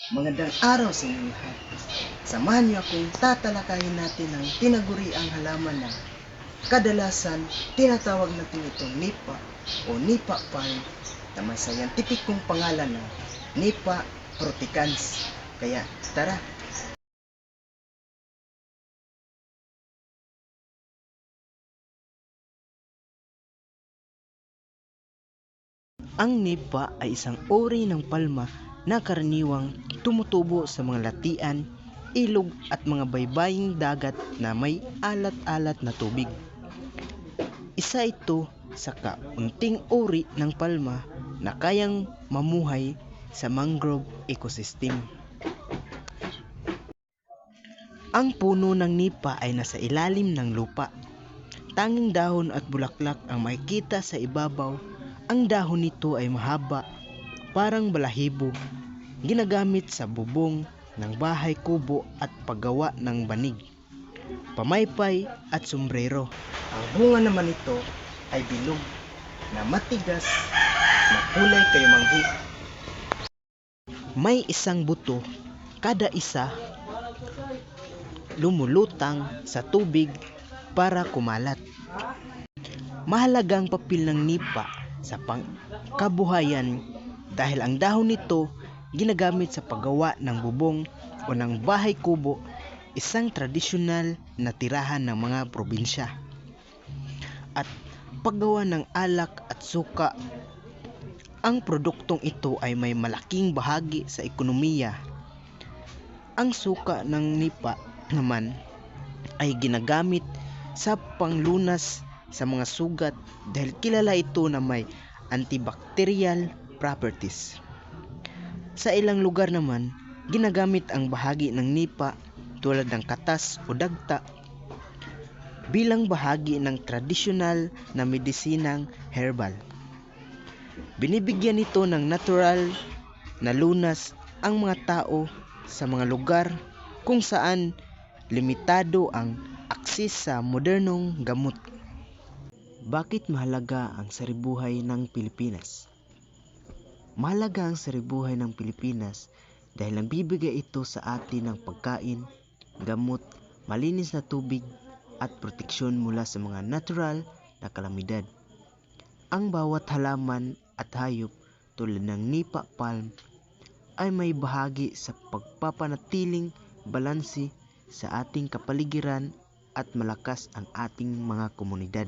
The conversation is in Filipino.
Magandang araw sa inyo lahat. Samahan niyo akong tatalakayin natin ang tinaguriang halaman na kadalasan tinatawag natin itong nipa o nipa palm na may scientificong pangalan na Nipa fruticans. Kaya tara! Ang nipa ay isang uri ng palma na karaniwang tumutubo sa mga latian, ilog at mga baybaying dagat na may alat-alat na tubig. Isa ito sa kaunting uri ng palma na kayang mamuhay sa mangrove ecosystem. Ang puno ng nipa ay nasa ilalim ng lupa. Tanging dahon at bulaklak ang makikita sa ibabaw. Ang dahon nito ay mahaba, parang balahibo, ginagamit sa bubong ng bahay kubo at paggawa ng banig, pamaypay at sombrero. Ang bunga naman nito ay bilog na matigas na kulay kayumanggi. May isang buto, kada isa lumulutang sa tubig para kumalat. Mahalagang papel ng nipa sa pangkabuhayan dahil ang dahon nito ginagamit sa paggawa ng bubong o ng bahay kubo, isang tradisyonal na tirahan ng mga probinsya, at paggawa ng alak at suka. Ang produktong ito ay may malaking bahagi sa ekonomiya. Ang suka ng nipa naman ay ginagamit sa panglunas sa mga sugat dahil kilala ito na may antibacterial properties. Sa ilang lugar naman, ginagamit ang bahagi ng nipa tulad ng katas o dagta bilang bahagi ng tradisyonal na medisinang herbal. Binibigyan nito ng natural na lunas ang mga tao sa mga lugar kung saan limitado ang akses sa modernong gamot. Bakit mahalaga ang saribuhay ng Pilipinas? Mahalaga ang saribuhay ng Pilipinas dahil nagbibigay ito sa atin ng pagkain, gamot, malinis na tubig at proteksyon mula sa mga natural na kalamidad. Ang bawat halaman at hayop tulad ng nipa palm ay may bahagi sa pagpapanatiling balanse sa ating kapaligiran at malakas ang ating mga komunidad.